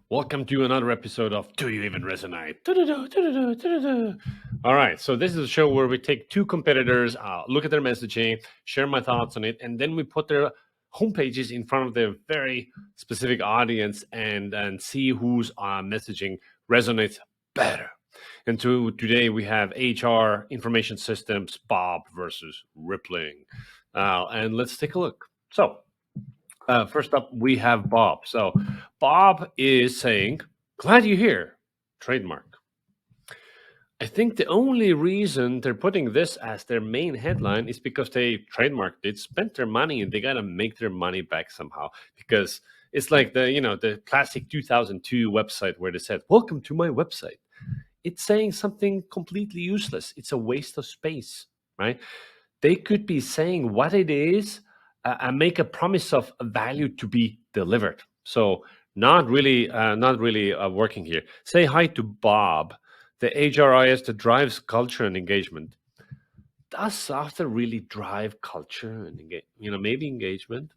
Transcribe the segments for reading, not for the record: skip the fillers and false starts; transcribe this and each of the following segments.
Welcome to another episode of Do You Even Resonate? Du-du-du, du-du-du, du-du-du. All right, so this is a show where we take two competitors, look at their messaging, share my thoughts on it, and then we put their homepages in front of their very specific audience and see whose messaging resonates better. And today we have HR information systems, Bob versus Rippling. And let's take a look. So first up, we have Bob. So Bob is saying, "Glad you're here." Trademark. I think the only reason they're putting this as their main headline is because they trademarked it, spent their money, and they gotta make their money back somehow. Because it's like the classic 2002 website where they said, "Welcome to my website." It's saying something completely useless. It's a waste of space, right? They could be saying what it is and make a promise of value to be delivered. So not really working here. Say hi to Bob, the HRIS that drives culture and engagement. Does software really drive culture and maybe engagement?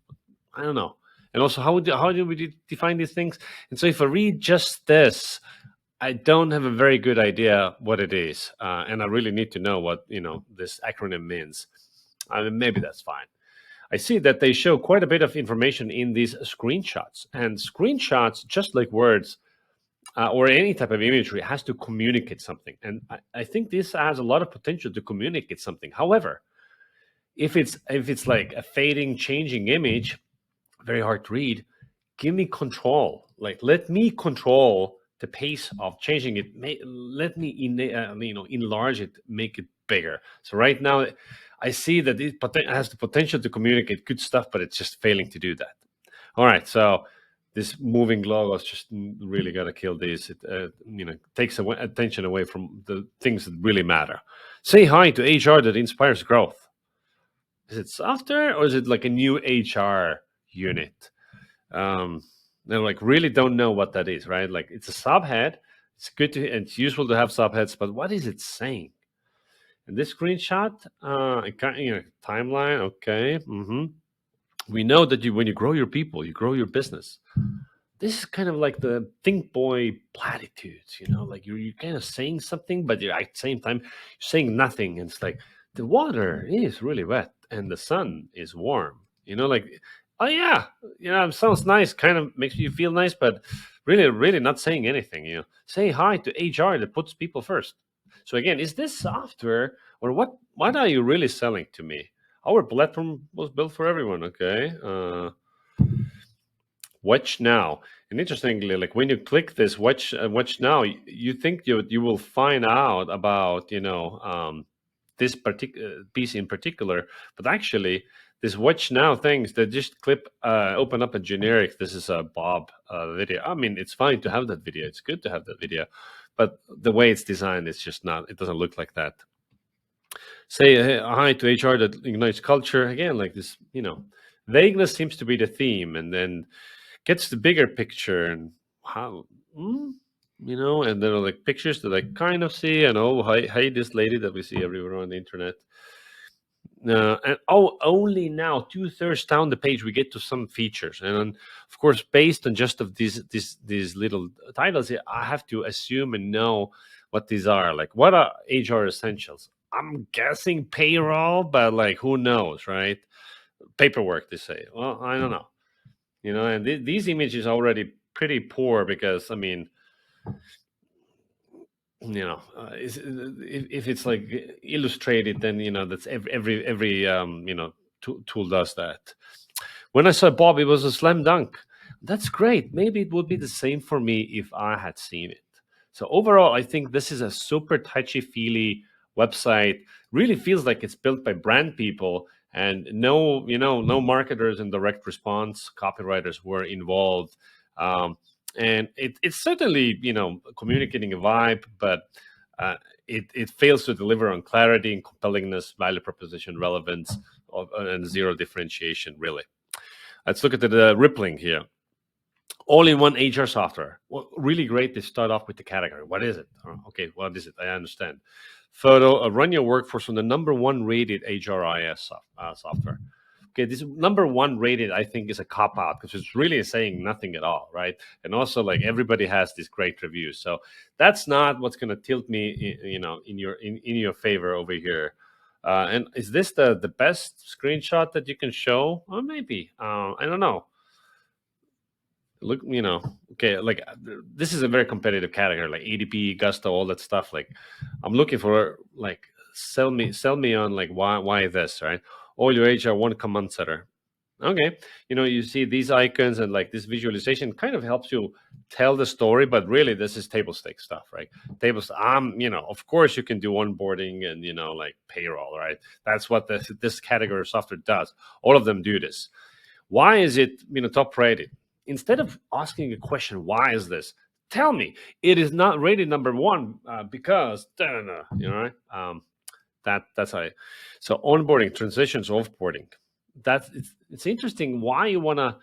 I don't know. And also, how do we define these things? And so, if I read just this, I don't have a very good idea what it is, and I really need to know what this acronym means. Maybe that's fine. I see that they show quite a bit of information in these screenshots, and screenshots, just like words or any type of imagery, has to communicate something. And I think this has a lot of potential to communicate something. However, if it's like a fading, changing image, very hard to read. Give me control. Like let me control the pace of changing it. Let me enlarge it, make it bigger. So right now, I see that it has the potential to communicate good stuff, but it's just failing to do that. All right, so this moving logos just really got to kill these. It takes attention away from the things that really matter. Say hi to HR that inspires growth. Is it software or is it like a new HR unit? um they like really don't know what that is, right? Like it's a subhead. It's good to and it's useful to have subheads, but what is it saying? And this screenshot, it kind timeline, okay. We know that when you grow your people, you grow your business. This is kind of like the think boy platitudes, like you're kind of saying something, but you're at the same time you're saying nothing. And it's like the water is really wet and the sun is warm, like, oh yeah, it sounds nice, kind of makes you feel nice, but really, really not saying anything. Say hi to HR that puts people first. So again, is this software or what are you really selling to me? Our platform was built for everyone, okay. Watch now. And interestingly, like when you click this watch now, you think you will find out about this particular piece in particular, but actually this watch now things that just open up a generic. This is a Bob video. I mean, it's fine to have that video. It's good to have that video, but the way it's designed, it's just not. It doesn't look like that. Say hi to HR that ignites culture again, like this. Vagueness seems to be the theme, and then gets the bigger picture and how and there are like pictures that I kind of see and hi this lady that we see everywhere on the internet. And only now 2/3 down the page we get to some features, and then, of course, based on just of these little titles here, I have to assume and know what these are. Like, what are HR essentials? I'm guessing payroll, but like, who knows, right? Paperwork, they say. Well, I don't know. And these images are already pretty poor because, I mean, if it's like illustrated, then that's every tool does that. When I saw Bob, it was a slam dunk. That's great. Maybe it would be the same for me if I had seen it. So overall, I think this is a super touchy feely website. Really feels like it's built by brand people, and no marketers and direct response copywriters were involved. And it's certainly communicating a vibe, but it fails to deliver on clarity and compellingness, value proposition, relevance, and zero differentiation, really. Let's look at the rippling here. All-in-one HR software. Well, really great to start off with the category. What is it? Okay, what is it? I understand. Photo, run your workforce on the number one rated HRIS software. Okay, this number one rated, I think, is a cop out because it's really saying nothing at all, right? And also, like everybody has these great reviews, so that's not what's going to tilt me, in your favor over here. And is this the best screenshot that you can show? Or maybe I don't know. Look, okay, like this is a very competitive category, like ADP, Gusto, all that stuff. Like, I'm looking for like sell me on like why this, right? All your HR one command setter. Okay, you see these icons and like this visualization kind of helps you tell the story, but really this is table stake stuff, right? Tables, of course you can do onboarding and like payroll, right? That's what this category of software does. All of them do this. Why is it top rated? Instead of asking a question, why is this? Tell me it is not rated number one because right? That's how. So onboarding, transitions, offboarding. It's interesting why you want to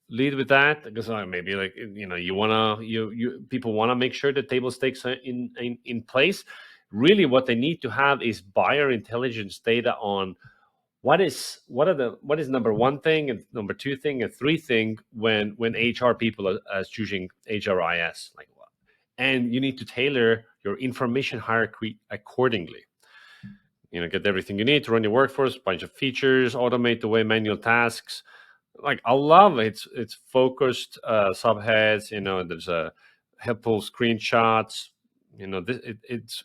lead with that because maybe like you want to you people want to make sure that table stakes are in place. Really, what they need to have is buyer intelligence data on what is number one thing and number two thing and three thing when HR people are choosing HRIS, like what, and you need to tailor your information hierarchy accordingly. Get everything you need to run your workforce, bunch of features, automate away manual tasks. Like I love it. It's focused subheads. There's a helpful screenshots. It's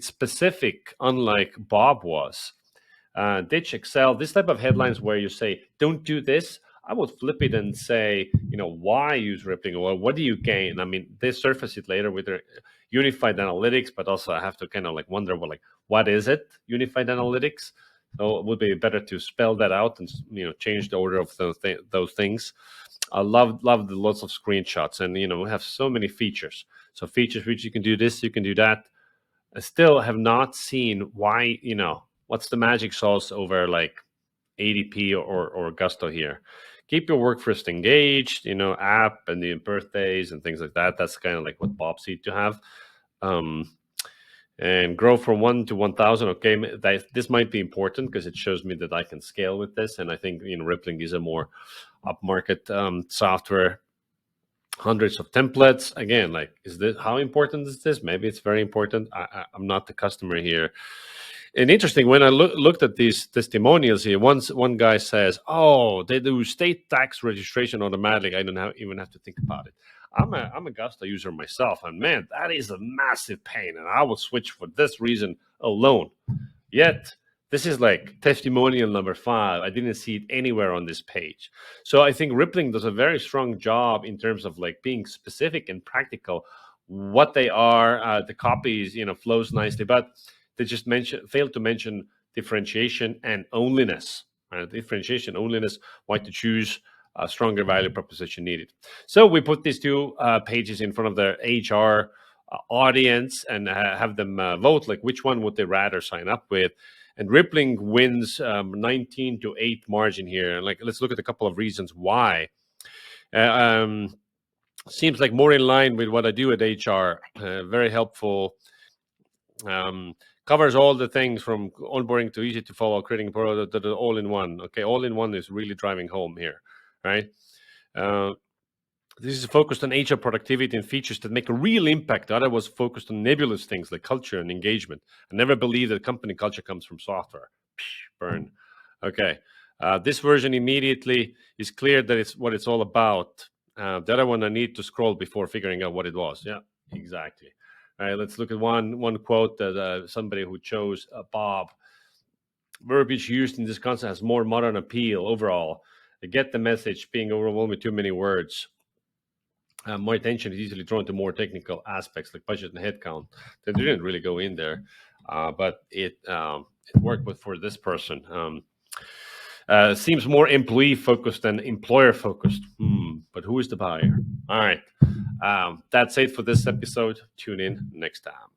specific, unlike Bob was. Ditch Excel. This type of headlines where you say, "Don't do this." I would flip it and say, why use rippling, or what do you gain? I mean, they surface it later with their unified analytics, but also I have to kind of like wonder, well, like, what is it? Unified analytics. So it would be better to spell that out and change the order of those things. I love the lots of screenshots, and we have so many features. So features which you can do this, you can do that. I still have not seen why. What's the magic sauce over like ADP or Gusto here. Keep your workforce engaged, app and the birthdays and things like that. That's kind of like what Bob seemed to have. Um, and grow from 1 to 1,000. Okay, this might be important because it shows me that I can scale with this. And I think Rippling is a more upmarket software. Hundreds of templates. Again, like, is this how important is this? Maybe it's very important. I'm not the customer here. And interesting, when I looked at these testimonials here, one guy says, "Oh, they do state tax registration automatically. I don't even have to think about it." I'm a Gusto user myself, and man, that is a massive pain. And I will switch for this reason alone. Yet this is like testimonial number 5. I didn't see it anywhere on this page. So I think Rippling does a very strong job in terms of like being specific and practical. What they are, the copies, flows nicely, but they just failed to mention differentiation and onlyness. Right? Differentiation, onlyness, why to choose a stronger value proposition needed. So we put these two pages in front of the HR audience and have them vote, like which one would they rather sign up with. And Rippling wins 19 to 8 margin here. And like, let's look at a couple of reasons why. Seems like more in line with what I do at HR. Very helpful. Covers all the things from onboarding to easy to follow, creating a product that is all in one. Okay, all in one is really driving home here, right? This is focused on HR productivity and features that make a real impact. The other was focused on nebulous things like culture and engagement. I never believed that company culture comes from software. Burn. Okay. This version immediately is clear that it's what it's all about. The other one I need to scroll before figuring out what it was. Yeah, exactly. All right, let's look at one quote that somebody who chose Bob. Verbiage used in this concept has more modern appeal overall. I get the message, being overwhelmed with too many words. My attention is easily drawn to more technical aspects like budget and headcount. They didn't really go in there, but it worked for this person. Seems more employee focused than employer focused. But who is the buyer? All right. That's it for this episode. Tune in next time.